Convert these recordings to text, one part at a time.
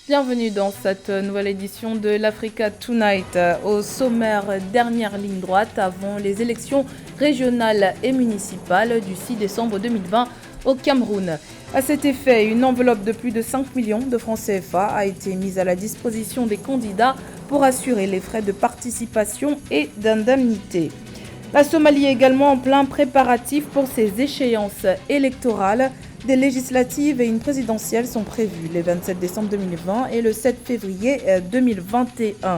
Bienvenue dans cette nouvelle édition de l'Africa Tonight. Au sommaire, dernière ligne droite avant les élections régionales et municipales du 6 décembre 2020 au Cameroun. À cet effet, une enveloppe de plus de 5 millions de francs CFA a été mise à la disposition des candidats pour assurer les frais de participation et d'indemnité. La Somalie est également en plein préparatif pour ses échéances électorales. Des législatives et une présidentielle sont prévues les 27 décembre 2020 et le 7 février 2021.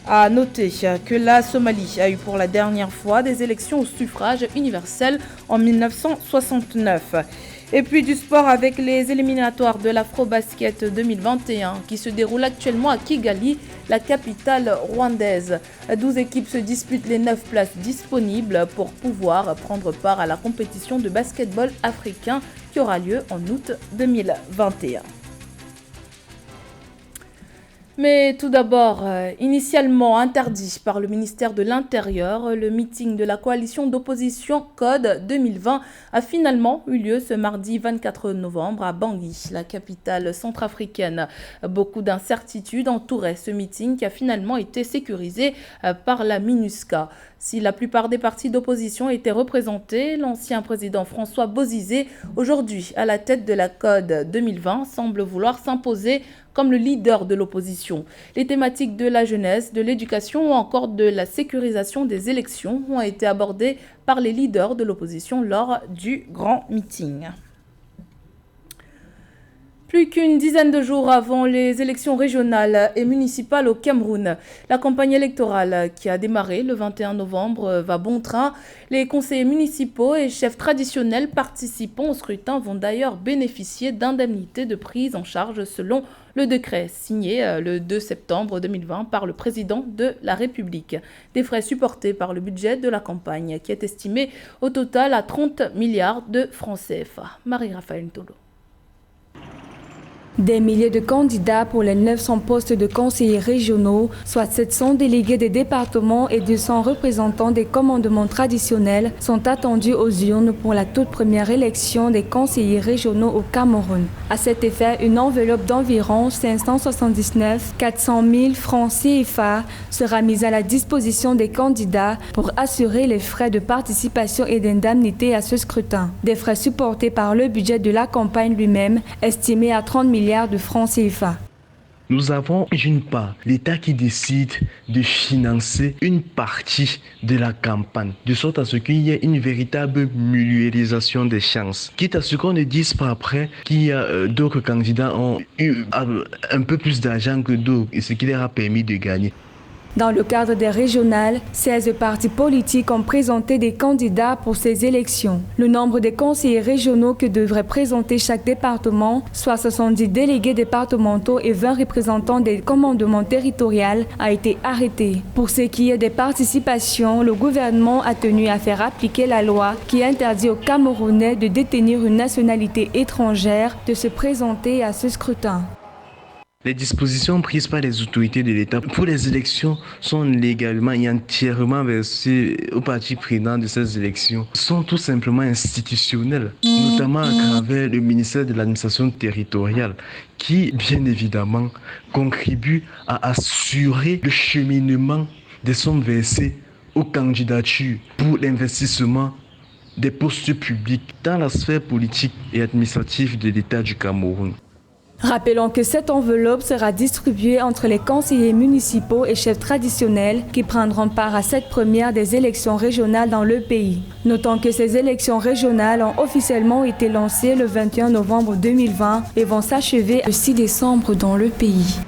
À noter que la Somalie a eu pour la dernière fois des élections au suffrage universel en 1969. Et puis du sport avec les éliminatoires de l'Afro-Basket 2021 qui se déroulent actuellement à Kigali, la capitale rwandaise. 12 équipes se disputent les 9 places disponibles pour pouvoir prendre part à la compétition de basketball africain qui aura lieu en août 2021. Mais tout d'abord, initialement interdit par le ministère de l'Intérieur, le meeting de la coalition d'opposition Code 2020 a finalement eu lieu ce mardi 24 novembre à Bangui, la capitale centrafricaine. Beaucoup d'incertitudes entouraient ce meeting qui a finalement été sécurisé par la MINUSCA. Si la plupart des partis d'opposition étaient représentés, l'ancien président François Bozizé, aujourd'hui à la tête de la Code 2020, semble vouloir s'imposer comme le leader de l'opposition. Les thématiques de la jeunesse, de l'éducation ou encore de la sécurisation des élections ont été abordées par les leaders de l'opposition lors du grand meeting. Plus qu'une dizaine de jours avant les élections régionales et municipales au Cameroun, la campagne électorale qui a démarré le 21 novembre va bon train. Les conseillers municipaux et chefs traditionnels participant au scrutin vont d'ailleurs bénéficier d'indemnités de prise en charge selon le décret signé le 2 septembre 2020 par le président de la République. Des frais supportés par le budget de la campagne qui est estimé au total à 30 milliards de francs CFA. Marie-Raphaël Ntolo. Des milliers de candidats pour les 900 postes de conseillers régionaux, soit 700 délégués des départements et 200 représentants des commandements traditionnels, sont attendus aux urnes pour la toute première élection des conseillers régionaux au Cameroun. À cet effet, une enveloppe d'environ 579 400 000 francs CFA sera mise à la disposition des candidats pour assurer les frais de participation et d'indemnité à ce scrutin. Des frais supportés par le budget de la campagne lui-même, estimé à 30 milliards de francs CFA. Nous avons d'une part l'État qui décide de financer une partie de la campagne, de sorte à ce qu'il y ait une véritable mutualisation des chances. Quitte à ce qu'on ne dise pas après qu'il y a d'autres candidats ont eu un peu plus d'argent que d'autres, et ce qui leur a permis de gagner. Dans le cadre des régionales, 16 partis politiques ont présenté des candidats pour ces élections. Le nombre des conseillers régionaux que devrait présenter chaque département, soit 70 délégués départementaux et 20 représentants des commandements territoriaux, a été arrêté. Pour ce qui est des participations, le gouvernement a tenu à faire appliquer la loi qui interdit aux Camerounais de détenir une nationalité étrangère de se présenter à ce scrutin. Les dispositions prises par les autorités de l'État pour les élections sont légalement et entièrement versées aux partis prenants de ces élections, sont tout simplement institutionnelles, notamment à travers le ministère de l'administration territoriale, qui bien évidemment contribue à assurer le cheminement des sommes versées aux candidatures pour l'investissement des postes publics dans la sphère politique et administrative de l'État du Cameroun. Rappelons que cette enveloppe sera distribuée entre les conseillers municipaux et chefs traditionnels qui prendront part à cette première des élections régionales dans le pays. Notons que ces élections régionales ont officiellement été lancées le 21 novembre 2020 et vont s'achever le 6 décembre dans le pays.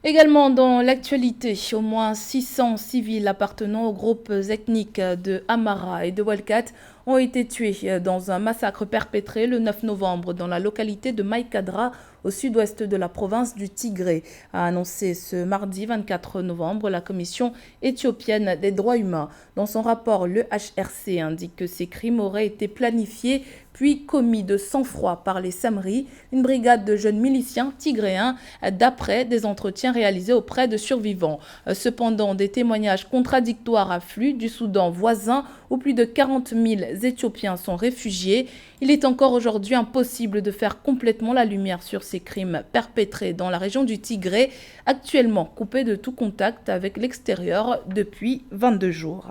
Également dans l'actualité, au moins 600 civils appartenant aux groupes ethniques de Amara et de Walkat ont été tués dans un massacre perpétré le 9 novembre dans la localité de Maïkadra, au sud-ouest de la province du Tigré, a annoncé ce mardi 24 novembre la Commission éthiopienne des droits humains. Dans son rapport, le HRC indique que ces crimes auraient été planifiés puis commis de sang-froid par les Samris, une brigade de jeunes miliciens tigréens, d'après des entretiens réalisés auprès de survivants. Cependant, des témoignages contradictoires affluent du Soudan voisin où plus de 40 000 Éthiopiens sont réfugiés. Il est encore aujourd'hui impossible de faire complètement la lumière sur ces crimes perpétrés dans la région du Tigré, actuellement coupée de tout contact avec l'extérieur depuis 22 jours.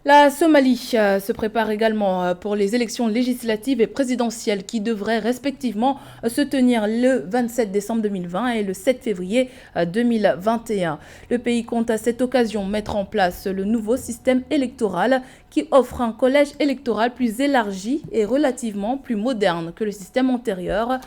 La Somalie se prépare également pour les élections législatives et présidentielles qui devraient respectivement se tenir le 27 décembre 2020 et le 7 février 2021. Le pays compte à cette occasion mettre en place le nouveau système électoral qui offre un collège électoral plus élargi et relativement plus moderne que le système antérieur.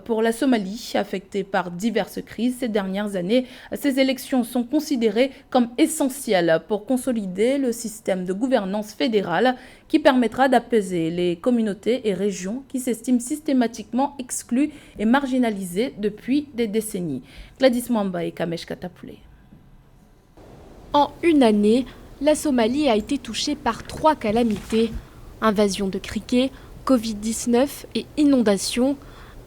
Pour la Somalie, affectée par diverses crises ces dernières années, ces élections sont considérées comme essentielles pour consolider le système de gouvernance fédérale qui permettra d'apaiser les communautés et régions qui s'estiment systématiquement exclues et marginalisées depuis des décennies. Gladys Mwamba et Kamesh Katapoulé. En une année, la Somalie a été touchée par 3 calamités. Invasion de criquets, Covid-19 et inondations.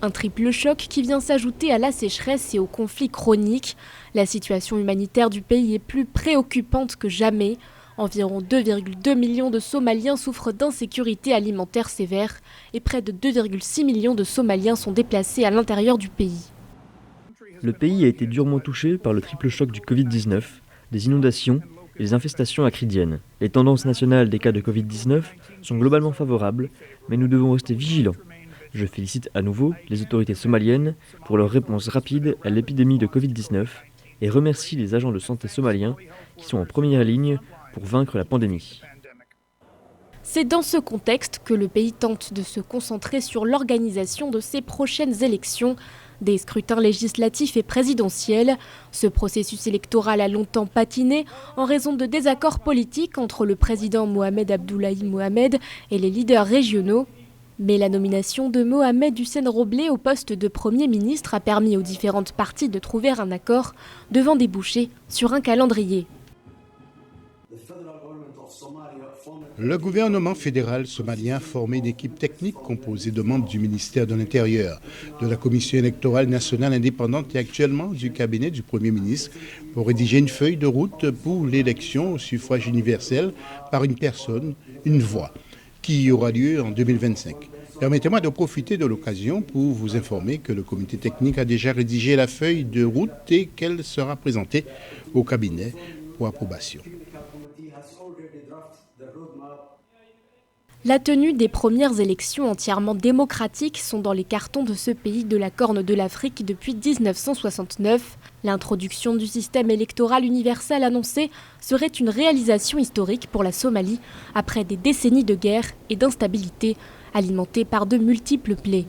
Un triple choc qui vient s'ajouter à la sécheresse et aux conflits chroniques. La situation humanitaire du pays est plus préoccupante que jamais. Environ 2,2 millions de Somaliens souffrent d'insécurité alimentaire sévère et près de 2,6 millions de Somaliens sont déplacés à l'intérieur du pays. Le pays a été durement touché par le triple choc du Covid-19, des inondations et des infestations acridiennes. Les tendances nationales des cas de Covid-19 sont globalement favorables, mais nous devons rester vigilants. Je félicite à nouveau les autorités somaliennes pour leur réponse rapide à l'épidémie de Covid-19 et remercie les agents de santé somaliens qui sont en première ligne pour vaincre la pandémie. C'est dans ce contexte que le pays tente de se concentrer sur l'organisation de ses prochaines élections, des scrutins législatifs et présidentiels. Ce processus électoral a longtemps patiné en raison de désaccords politiques entre le président Mohamed Abdullahi Mohamed et les leaders régionaux. Mais la nomination de Mohamed Hussein Roble au poste de Premier ministre a permis aux différentes parties de trouver un accord devant déboucher sur un calendrier. Le gouvernement fédéral somalien a formé une équipe technique composée de membres du ministère de l'Intérieur, de la Commission électorale nationale indépendante et actuellement du cabinet du Premier ministre pour rédiger une feuille de route pour l'élection au suffrage universel par une personne, une voix, qui aura lieu en 2025. Permettez-moi de profiter de l'occasion pour vous informer que le comité technique a déjà rédigé la feuille de route et qu'elle sera présentée au cabinet pour approbation. La tenue des premières élections entièrement démocratiques sont dans les cartons de ce pays de la Corne de l'Afrique depuis 1969. L'introduction du système électoral universel annoncé serait une réalisation historique pour la Somalie après des décennies de guerre et d'instabilité alimentées par de multiples plaies.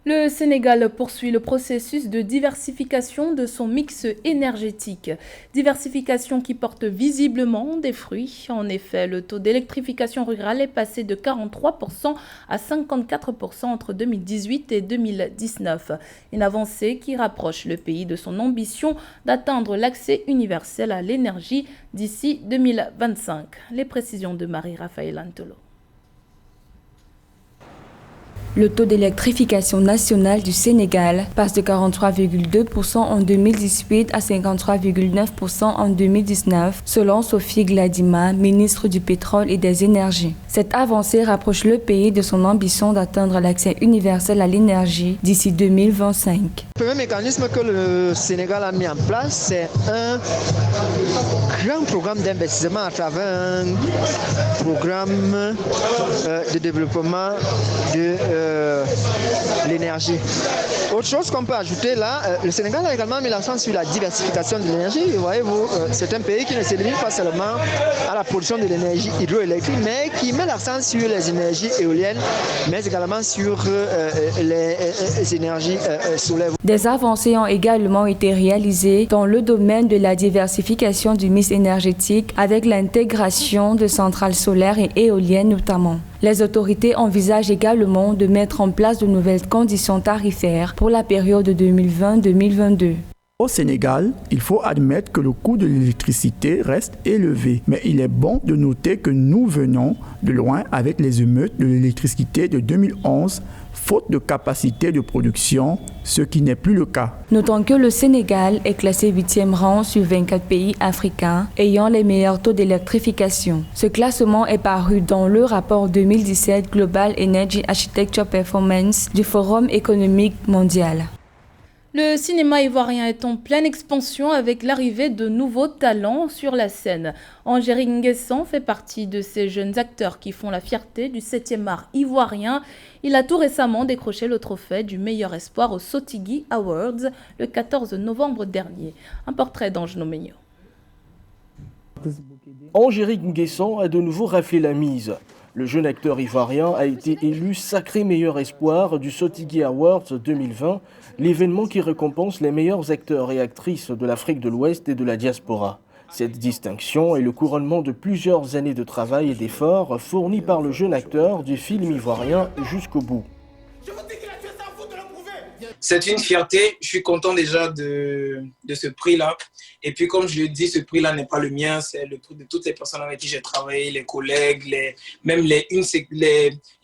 Le Sénégal poursuit le processus de diversification de son mix énergétique. Diversification qui porte visiblement des fruits. En effet, le taux d'électrification rurale est passé de 43% à 54% entre 2018 et 2019. Une avancée qui rapproche le pays de son ambition d'atteindre l'accès universel à l'énergie d'ici 2025. Les précisions de Marie-Raphaël Antolo. Le taux d'électrification nationale du Sénégal passe de 43,2% en 2018 à 53,9% en 2019, selon Sophie Gladima, ministre du Pétrole et des Énergies. Cette avancée rapproche le pays de son ambition d'atteindre l'accès universel à l'énergie d'ici 2025. Le premier mécanisme que le Sénégal a mis en place, c'est un grand programme d'investissement à travers un programme de développement de l'énergie. Autre chose qu'on peut ajouter là, le Sénégal a également mis l'accent sur la diversification de l'énergie. Et voyez-vous, c'est un pays qui ne se limite pas seulement à la production de l'énergie hydroélectrique, mais qui met l'accent sur les énergies éoliennes, mais également sur les énergies solaires. Des avancées ont également été réalisées dans le domaine de la diversification du mix énergétique avec l'intégration de centrales solaires et éoliennes notamment. Les autorités envisagent également de mettre en place de nouvelles conditions tarifaires pour la période 2020-2022. Au Sénégal, il faut admettre que le coût de l'électricité reste élevé, mais il est bon de noter que nous venons de loin avec les émeutes de l'électricité de 2011 faute de capacité de production, ce qui n'est plus le cas. Notons que le Sénégal est classé 8e rang sur 24 pays africains ayant les meilleurs taux d'électrification. Ce classement est paru dans le rapport 2017 Global Energy Architecture Performance du Forum économique mondial. Le cinéma ivoirien est en pleine expansion avec l'arrivée de nouveaux talents sur la scène. Angérique Nguessan fait partie de ces jeunes acteurs qui font la fierté du 7e art ivoirien. Il a tout récemment décroché le trophée du meilleur espoir aux Sotigui Awards le 14 novembre dernier. Un portrait d'Ange Nomeño. Angérique Nguessan a de nouveau raflé la mise. Le jeune acteur ivoirien a été élu sacré meilleur espoir du Sotigui Awards 2020, l'événement qui récompense les meilleurs acteurs et actrices de l'Afrique de l'Ouest et de la diaspora. Cette distinction est le couronnement de plusieurs années de travail et d'efforts fournis par le jeune acteur du film ivoirien jusqu'au bout. C'est une fierté, je suis content déjà de ce prix-là. Et puis comme je le dis, ce prix-là n'est pas le mien, c'est le prix de toutes les personnes avec qui j'ai travaillé, les collègues, même les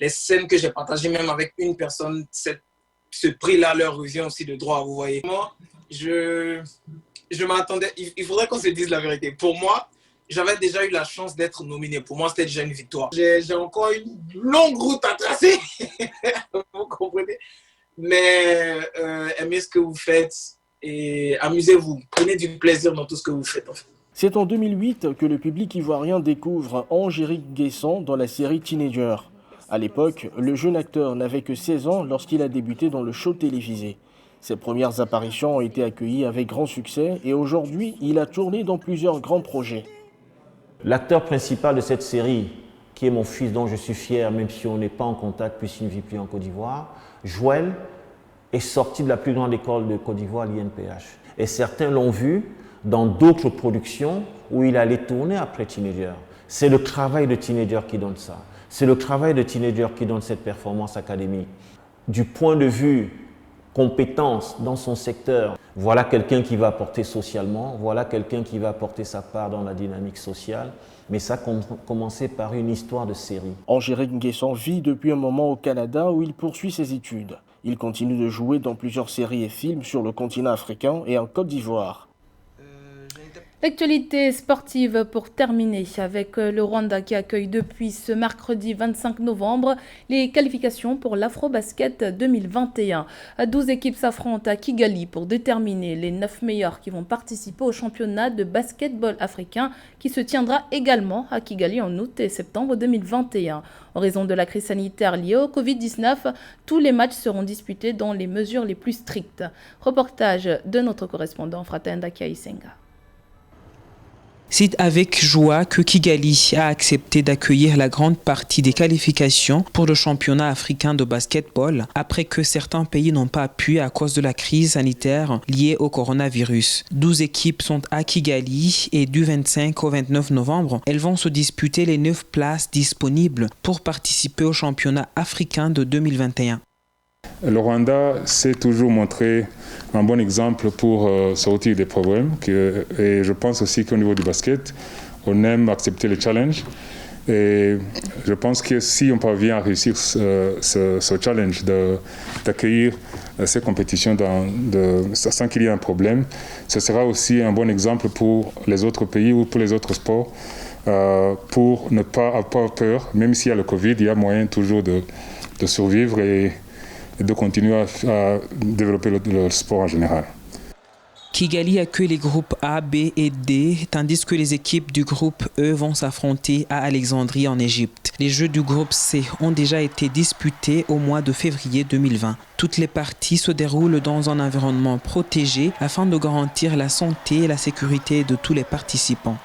scènes que j'ai partagées, même avec une personne, ce prix-là leur revient aussi de droit, vous voyez. Moi, je m'attendais, il faudrait qu'on se dise la vérité. Pour moi, j'avais déjà eu la chance d'être nominé. Pour moi, c'était déjà une victoire. J'ai encore une longue route à tracer, vous comprenez. Mais aimez ce que vous faites et amusez-vous. Prenez du plaisir dans tout ce que vous faites. En fait. C'est en 2008 que le public ivoirien découvre Angérique Nguessan dans la série Teenager. À l'époque, le jeune acteur n'avait que 16 ans lorsqu'il a débuté dans le show télévisé. Ses premières apparitions ont été accueillies avec grand succès et aujourd'hui, il a tourné dans plusieurs grands projets. L'acteur principal de cette série, qui est mon fils dont je suis fier, même si on n'est pas en contact puisqu'il ne vit plus en Côte d'Ivoire, Joël est sorti de la plus grande école de Côte d'Ivoire, l'INPH. Et certains l'ont vu dans d'autres productions où il allait tourner après Teenager. C'est le travail de Teenager qui donne ça. C'est le travail de Teenager qui donne cette performance académique. Du point de vue compétence dans son secteur, voilà quelqu'un qui va apporter socialement, voilà quelqu'un qui va apporter sa part dans la dynamique sociale. Mais ça a commencé par une histoire de série. Angérique Nguessan vit depuis un moment au Canada où il poursuit ses études. Il continue de jouer dans plusieurs séries et films sur le continent africain et en Côte d'Ivoire. L'actualité sportive pour terminer avec le Rwanda qui accueille depuis ce mercredi 25 novembre les qualifications pour l'Afrobasket 2021. 12 équipes s'affrontent à Kigali pour déterminer les 9 meilleurs qui vont participer au championnat de basketball africain qui se tiendra également à Kigali en août et septembre 2021. En raison de la crise sanitaire liée au Covid-19, tous les matchs seront disputés dans les mesures les plus strictes. Reportage de notre correspondant Fratenda Kiaisenga. C'est avec joie que Kigali a accepté d'accueillir la grande partie des qualifications pour le championnat africain de basketball après que certains pays n'ont pas pu à cause de la crise sanitaire liée au coronavirus. 12 équipes sont à Kigali et du 25 au 29 novembre, elles vont se disputer les 9 places disponibles pour participer au championnat africain de 2021. Le Rwanda s'est toujours montré un bon exemple pour sortir des problèmes. Et je pense aussi qu'au niveau du basket, on aime accepter les challenges. Et je pense que si on parvient à réussir ce challenge d'accueillir ces compétitions sans qu'il y ait un problème, ce sera aussi un bon exemple pour les autres pays ou pour les autres sports pour ne pas avoir peur. Même s'il y a le Covid, il y a moyen toujours de survivre et de continuer à développer le sport en général. Kigali accueille les groupes A, B et D, tandis que les équipes du groupe E vont s'affronter à Alexandrie en Égypte. Les Jeux du groupe C ont déjà été disputés au mois de février 2020. Toutes les parties se déroulent dans un environnement protégé afin de garantir la santé et la sécurité de tous les participants.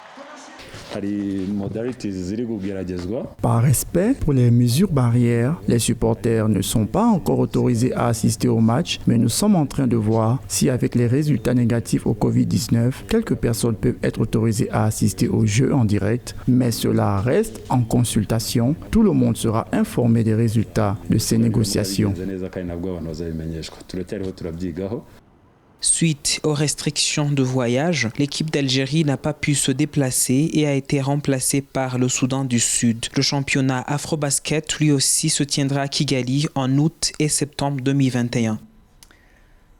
Par respect pour les mesures barrières, les supporters ne sont pas encore autorisés à assister au match, mais nous sommes en train de voir si avec les résultats négatifs au Covid-19, quelques personnes peuvent être autorisées à assister aux Jeux en direct, mais cela reste en consultation. Tout le monde sera informé des résultats de ces négociations. Suite aux restrictions de voyage, l'équipe d'Algérie n'a pas pu se déplacer et a été remplacée par le Soudan du Sud. Le championnat Afrobasket, lui aussi, se tiendra à Kigali en août et septembre 2021.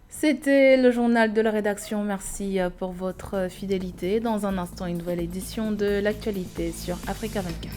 C'était le journal de la rédaction. Merci pour votre fidélité. Dans un instant, une nouvelle édition de l'actualité sur Africa 24.